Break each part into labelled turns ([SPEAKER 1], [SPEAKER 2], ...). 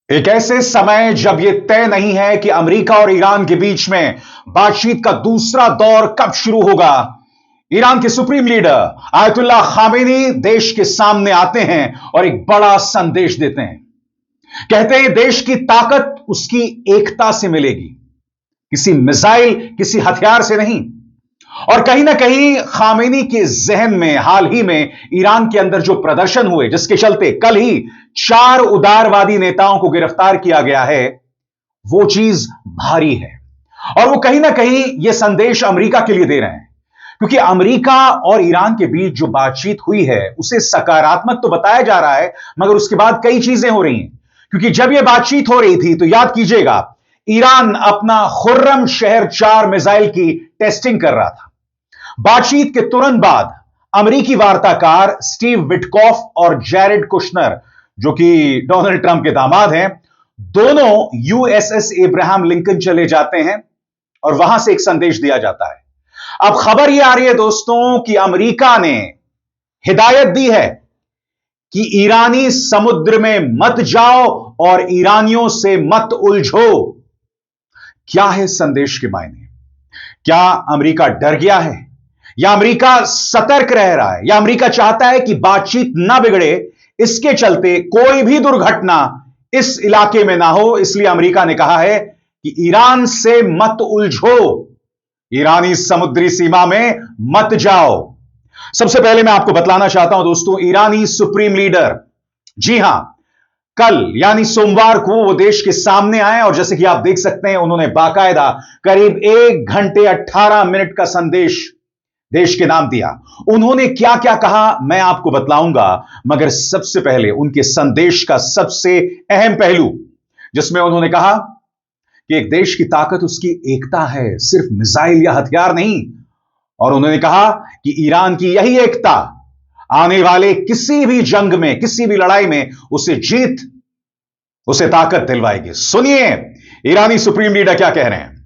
[SPEAKER 1] एक ऐसे समय जब यह तय नहीं है कि अमेरिका और ईरान के बीच में बातचीत का दूसरा दौर कब शुरू होगा, ईरान के सुप्रीम लीडर आयतुल्लाह खामेनी देश के सामने आते हैं और एक बड़ा संदेश देते हैं। कहते हैं देश की ताकत उसकी एकता से मिलेगी, किसी मिसाइल, किसी हथियार से नहीं। और कहीं ना कहीं खामेनी के जहन में हाल ही में ईरान के अंदर जो प्रदर्शन हुए, जिसके चलते कल ही 4 उदारवादी नेताओं को गिरफ्तार किया गया है, वो चीज भारी है। और वो कहीं ना कहीं यह संदेश अमेरिका के लिए दे रहे हैं, क्योंकि अमेरिका और ईरान के बीच जो बातचीत हुई है उसे सकारात्मक तो बताया जा रहा है, मगर उसके बाद कई चीजें हो रही हैं। क्योंकि जब यह बातचीत हो रही थी तो याद कीजिएगा, ईरान अपना खुर्रम शहर 4 मिसाइल की टेस्टिंग कर रहा था। बातचीत के तुरंत बाद अमेरिकी वार्ताकार स्टीव विटकॉफ और जैरेड कुशनर, जो कि डोनाल्ड ट्रंप के दामाद हैं, दोनों यूएसएस एब्राहम लिंकन चले जाते हैं और वहां से एक संदेश दिया जाता है। अब खबर यह आ रही है दोस्तों कि अमेरिका ने हिदायत दी है कि ईरानी समुद्र में मत जाओ और ईरानियों से मत उलझो। क्या है संदेश के मायने? क्या अमेरिका डर गया है, या अमेरिका सतर्क रह रहा है, या अमेरिका चाहता है कि बातचीत ना बिगड़े, इसके चलते कोई भी दुर्घटना इस इलाके में ना हो? इसलिए अमेरिका ने कहा है कि ईरान से मत उलझो, ईरानी समुद्री सीमा में मत जाओ। सबसे पहले मैं आपको बतलाना चाहता हूं दोस्तों, ईरानी सुप्रीम लीडर, जी हां, कल यानी सोमवार को वो देश के सामने आए और जैसे कि आप देख सकते हैं, उन्होंने बाकायदा करीब 1 घंटे 18 मिनट का संदेश देश के नाम दिया। उन्होंने क्या क्या कहा मैं आपको बतलाऊंगा, मगर सबसे पहले उनके संदेश का सबसे अहम पहलू, जिसमें उन्होंने कहा कि एक देश की ताकत उसकी एकता है, सिर्फ मिसाइल या हथियार नहीं। और उन्होंने कहा कि ईरान की यही एकता आने वाले किसी भी जंग में, किसी भी लड़ाई में उसे जीत, उसे ताकत दिलवाएगी। सुनिए ईरानी सुप्रीम लीडर क्या कह रहे हैं।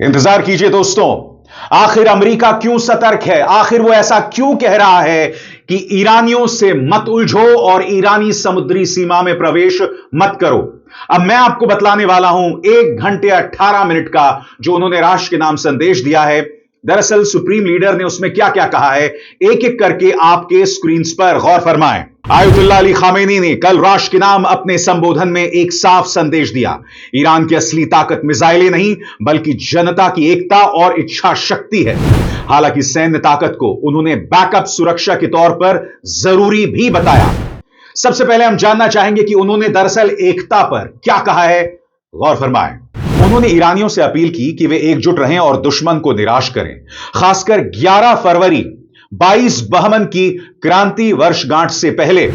[SPEAKER 1] इंतजार कीजिए दोस्तों, आखिर अमेरिका क्यों सतर्क है, आखिर वो ऐसा क्यों कह रहा है कि ईरानियों से मत उलझो और ईरानी समुद्री सीमा में प्रवेश मत करो। अब मैं आपको बतलाने वाला हूं 1 घंटे 18 मिनट का जो उन्होंने राष्ट्र के नाम संदेश दिया है। दरअसल सुप्रीम लीडर ने उसमें क्या क्या कहा है, एक एक करके आपके स्क्रीन पर गौर फरमाएं। आयतुल्लाह अली खामेनी ने कल राष्ट्र के नाम अपने संबोधन में एक साफ संदेश दिया। ईरान की असली ताकत मिसाइलें नहीं, बल्कि जनता की एकता और इच्छा शक्ति है। हालांकि सैन्य ताकत को उन्होंने बैकअप सुरक्षा के तौर पर जरूरी भी बताया। सबसे पहले हम जानना चाहेंगे कि उन्होंने दरअसल एकता पर क्या कहा है, गौर फरमाएं। उन्होंने ईरानियों से अपील की कि वे एकजुट रहें और दुश्मन को निराश करें। खासकर 11 फरवरी 22 बहमन की क्रांति वर्षगांठ से पहले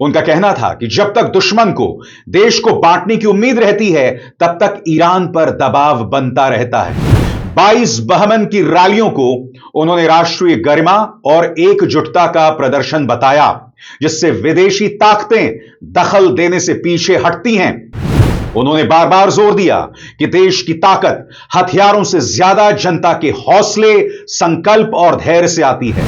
[SPEAKER 1] उनका कहना था कि जब तक दुश्मन को देश को बांटने की उम्मीद रहती है, तब तक ईरान पर दबाव बनता रहता है। 22 बहमन की रैलियों को उन्होंने राष्ट्रीय गरिमा और एकजुटता का प्रदर्शन बताया, जिससे विदेशी ताकतें दखल देने से पीछे हटती हैं। उन्होंने बार बार जोर दिया कि देश की ताकत हथियारों से ज्यादा जनता के हौसले, संकल्प और धैर्य से आती है।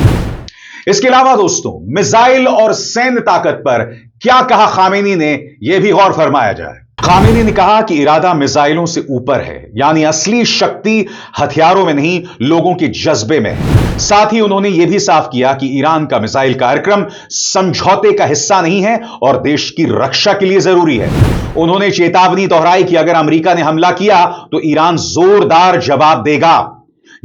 [SPEAKER 1] इसके अलावा दोस्तों, मिसाइल और सैन्य ताकत पर क्या कहा खामेनी ने, यह भी गौर फरमाया जाए। खामेनी ने कहा कि इरादा मिसाइलों से ऊपर है, यानी असली शक्ति हथियारों में नहीं, लोगों के जज्बे में है। साथ ही उन्होंने यह भी साफ किया कि ईरान का मिसाइल कार्यक्रम समझौते का हिस्सा नहीं है और देश की रक्षा के लिए जरूरी है। उन्होंने चेतावनी दोहराई कि अगर अमेरिका ने हमला किया तो ईरान जोरदार जवाब देगा,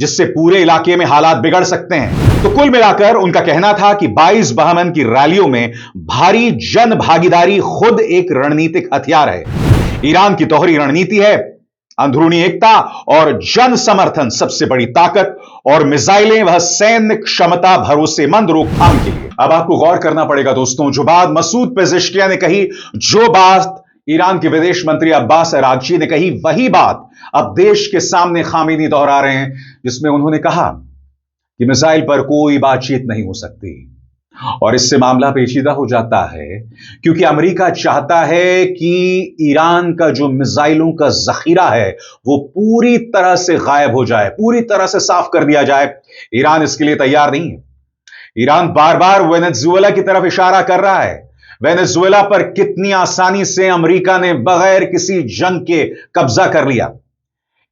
[SPEAKER 1] जिससे पूरे इलाके में हालात बिगड़ सकते हैं। तो कुल मिलाकर उनका कहना था कि 22 बहमन की रैलियों में भारी जन भागीदारी खुद एक रणनीतिक हथियार है। ईरान की दोहरी रणनीति है, अंदरूनी एकता और जन समर्थन सबसे बड़ी ताकत, और मिसाइलें वह सैन्य क्षमता भरोसेमंद रोकथाम के लिए। अब आपको गौर करना पड़ेगा दोस्तों, जो बात मसूद पेजेश्कियां ने कही, जो बात ईरान के विदेश मंत्री अब्बास अरागची ने कही, वही बात अब देश के सामने खामेनी दोहरा रहे हैं, जिसमें उन्होंने कहा कि मिसाइल पर कोई बातचीत नहीं हो सकती। और इससे मामला पेचीदा हो जाता है, क्योंकि अमेरिका चाहता है कि ईरान का जो मिसाइलों का जखीरा है वो पूरी तरह से गायब हो जाए, पूरी तरह से साफ कर दिया जाए। ईरान इसके लिए तैयार नहीं है। ईरान बार बार वेनेजुएला की तरफ इशारा कर रहा है। वेनेजुएला पर कितनी आसानी से अमेरिका ने बगैर किसी जंग के कब्जा कर लिया।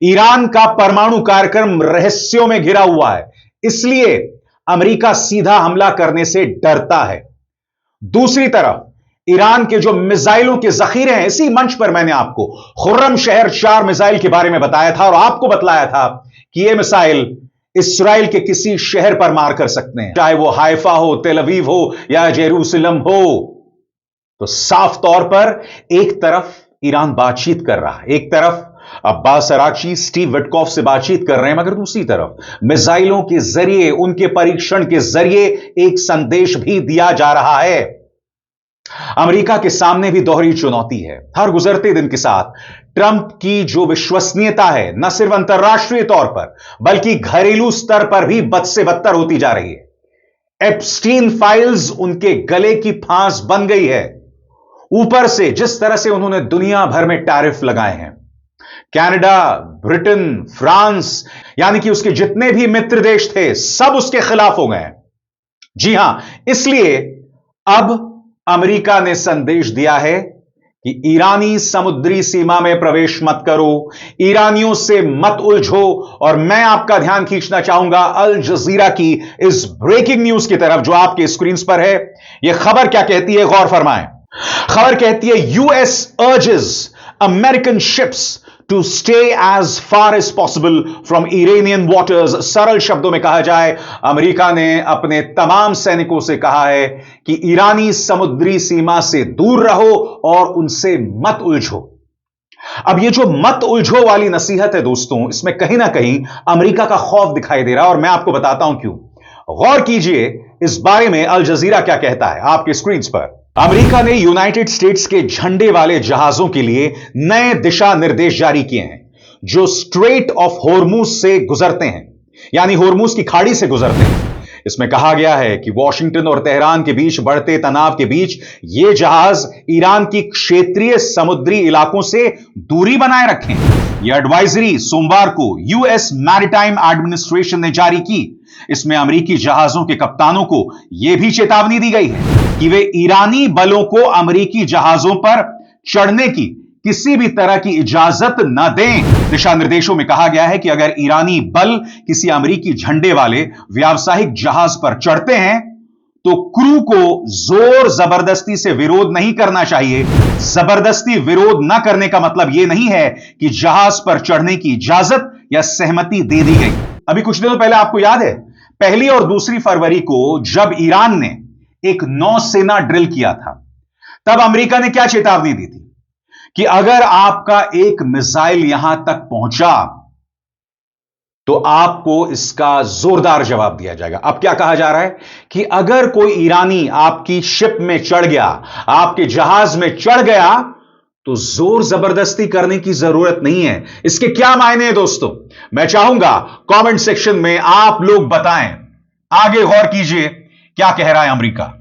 [SPEAKER 1] ईरान का परमाणु कार्यक्रम रहस्यों में घिरा हुआ है, इसलिए अमेरिका सीधा हमला करने से डरता है। दूसरी तरफ ईरान के जो मिसाइलों के जखीरे हैं, इसी मंच पर मैंने आपको खुर्रम शहर 4 मिसाइल के बारे में बताया था और आपको बतलाया था कि यह मिसाइल इस्राएल के किसी शहर पर मार कर सकते हैं, चाहे वो हाइफा हो, तेल अवीव हो या जेरूसलम हो। तो साफ तौर पर एक तरफ ईरान बातचीत कर रहा है, एक तरफ अब्बास अरागची स्टीव विटकॉफ से बातचीत कर रहे हैं, मगर दूसरी तरफ मिसाइलों के जरिए, उनके परीक्षण के जरिए एक संदेश भी दिया जा रहा है। अमेरिका के सामने भी दोहरी चुनौती है। हर गुजरते दिन के साथ ट्रंप की जो विश्वसनीयता है, न सिर्फ अंतर्राष्ट्रीय तौर पर बल्कि घरेलू स्तर पर भी बद से बदतर होती जा रही है। एप्स्टीन फाइल्स उनके गले की फांस बन गई है। ऊपर से जिस तरह से उन्होंने दुनिया भर में टैरिफ लगाए हैं, कनाडा, ब्रिटेन, फ्रांस, यानी कि उसके जितने भी मित्र देश थे सब उसके खिलाफ हो गए। जी हां, इसलिए अब अमेरिका ने संदेश दिया है कि ईरानी समुद्री सीमा में प्रवेश मत करो, ईरानियों से मत उलझो। और मैं आपका ध्यान खींचना चाहूंगा अल जजीरा की इस ब्रेकिंग न्यूज की तरफ जो आपके स्क्रीन पर है। यह खबर क्या कहती है, गौर फरमाएं। खबर कहती है, US urges American ships to stay as far as possible from Iranian waters. सरल शब्दों में कहा जाए, अमेरिका ने अपने तमाम सैनिकों से कहा है कि ईरानी समुद्री सीमा से दूर रहो और उनसे मत उलझो। अब ये जो मत उलझो वाली नसीहत है दोस्तों, इसमें कहीं ना कहीं अमेरिका का खौफ दिखाई दे रहा है और मैं आपको बताता हूं क्यों। गौर कीजिए इस बारे में अल जजीरा क्या कहता है आपके स्क्रीन पर। अमेरिका ने यूनाइटेड स्टेट्स के झंडे वाले जहाजों के लिए नए दिशा निर्देश जारी किए हैं, जो स्ट्रेट ऑफ होर्मुज से गुजरते हैं, यानी होर्मुज की खाड़ी से गुजरते हैं। इसमें कहा गया है कि वॉशिंगटन और तेहरान के बीच बढ़ते तनाव के बीच ये जहाज ईरान की क्षेत्रीय समुद्री इलाकों से दूरी बनाए रखें। यह एडवाइजरी सोमवार को यूएस मैरिटाइम एडमिनिस्ट्रेशन ने जारी की। इसमें अमेरिकी जहाजों के कप्तानों को यह भी चेतावनी दी गई है कि वे ईरानी बलों को अमेरिकी जहाजों पर चढ़ने की किसी भी तरह की इजाजत न दें। दिशा निर्देशों में कहा गया है कि अगर ईरानी बल किसी अमेरिकी झंडे वाले व्यावसायिक जहाज पर चढ़ते हैं तो क्रू को जोर जबरदस्ती से विरोध नहीं करना चाहिए। जबरदस्ती विरोध न करने का मतलब यह नहीं है कि जहाज पर चढ़ने की इजाजत या सहमति दे दी गई। अभी कुछ दिनों पहले आपको याद है, 1 और 2 फरवरी को जब ईरान ने एक नौसेना ड्रिल किया था, तब अमेरिका ने क्या चेतावनी दी थी कि अगर आपका एक मिसाइल यहां तक पहुंचा तो आपको इसका जोरदार जवाब दिया जाएगा। अब क्या कहा जा रहा है कि अगर कोई ईरानी आपकी शिप में चढ़ गया, आपके जहाज में चढ़ गया, तो जोर जबरदस्ती करने की जरूरत नहीं है। इसके क्या मायने हैं दोस्तों, मैं चाहूंगा कमेंट सेक्शन में आप लोग बताएं। आगे गौर कीजिए क्या कह रहा है अमेरिका।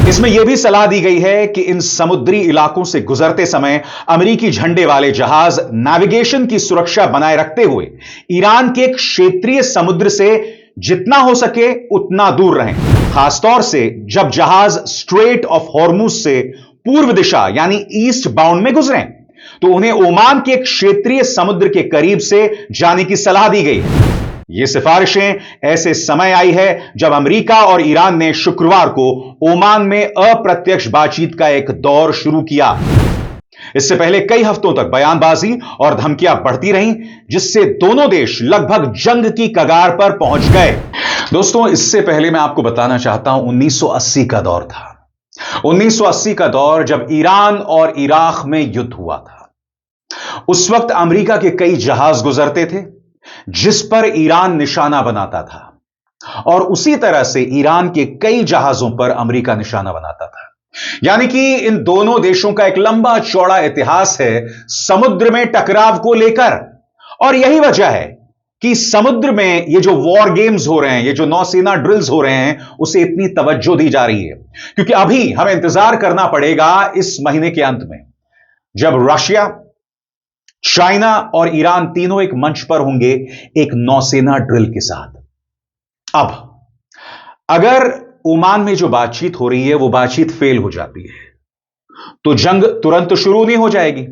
[SPEAKER 1] इसमें यह भी सलाह दी गई है कि इन समुद्री इलाकों से गुजरते समय अमेरिकी झंडे वाले जहाज नेविगेशन की सुरक्षा बनाए रखते हुए ईरान के क्षेत्रीय समुद्र से जितना हो सके उतना दूर रहें, खासतौर से जब जहाज स्ट्रेट ऑफ हॉर्मुज से पूर्व दिशा यानी ईस्ट बाउंड में गुजरें, तो उन्हें ओमान के क्षेत्रीय समुद्र के करीब से जाने की सलाह दी गई है। ये सिफारिशें ऐसे समय आई है जब अमेरिका और ईरान ने शुक्रवार को ओमान में अप्रत्यक्ष बातचीत का एक दौर शुरू किया। इससे पहले कई हफ्तों तक बयानबाजी और धमकियां बढ़ती रहीं, जिससे दोनों देश लगभग जंग की कगार पर पहुंच गए। दोस्तों, इससे पहले मैं आपको बताना चाहता हूं 1980 का दौर था। 1980 का दौर जब ईरान और इराक में युद्ध हुआ था। उस वक्त अमेरिका के कई जहाज गुजरते थे जिस पर ईरान निशाना बनाता था, और उसी तरह से ईरान के कई जहाजों पर अमेरिका निशाना बनाता था। यानी कि इन दोनों देशों का एक लंबा चौड़ा इतिहास है समुद्र में टकराव को लेकर। और यही वजह है कि समुद्र में ये जो वॉर गेम्स हो रहे हैं, ये जो नौसेना ड्रिल्स हो रहे हैं, उसे इतनी तवज्जो दी जा रही है। क्योंकि अभी हमें इंतजार करना पड़ेगा इस महीने के अंत में, जब रशिया, चाइना और ईरान तीनों एक मंच पर होंगे एक नौसेना ड्रिल के साथ। अब अगर ओमान में जो बातचीत हो रही है वो बातचीत फेल हो जाती है, तो जंग तुरंत शुरू नहीं हो जाएगी।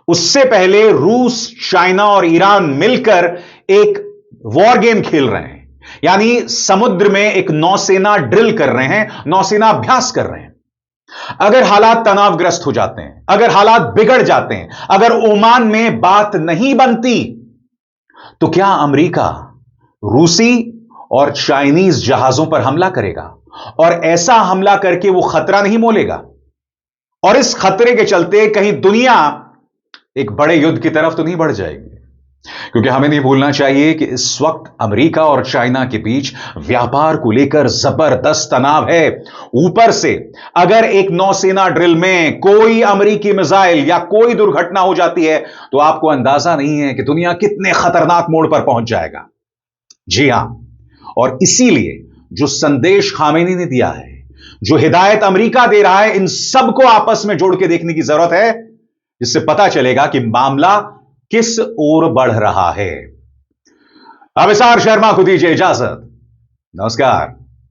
[SPEAKER 1] उससे पहले रूस, चाइना और ईरान मिलकर एक वॉर गेम खेल रहे हैं, यानी समुद्र में एक नौसेना ड्रिल कर रहे हैं, नौसेना अभ्यास कर रहे हैं। अगर हालात तनावग्रस्त हो जाते हैं, अगर हालात बिगड़ जाते हैं, अगर ओमान में बात नहीं बनती, तो क्या अमेरिका रूसी और चाइनीज जहाजों पर हमला करेगा? और ऐसा हमला करके वो खतरा नहीं मोलेगा? और इस खतरे के चलते कहीं दुनिया एक बड़े युद्ध की तरफ तो नहीं बढ़ जाएगी? क्योंकि हमें नहीं भूलना चाहिए कि इस वक्त अमेरिका और चाइना के बीच व्यापार को लेकर जबरदस्त तनाव है। ऊपर से अगर एक नौसेना ड्रिल में कोई अमेरिकी मिसाइल या कोई दुर्घटना हो जाती है, तो आपको अंदाजा नहीं है कि दुनिया कितने खतरनाक मोड़ पर पहुंच जाएगा। जी हां, और इसीलिए जो संदेश खामेनी ने दिया है, जो हिदायत अमेरिका दे रहा है, इन सबको आपस में जोड़ के देखने की जरूरत है, जिससे पता चलेगा कि मामला किस ओर बढ़ रहा है। अब एस आर शर्मा को दीजिए इजाजत। नमस्कार।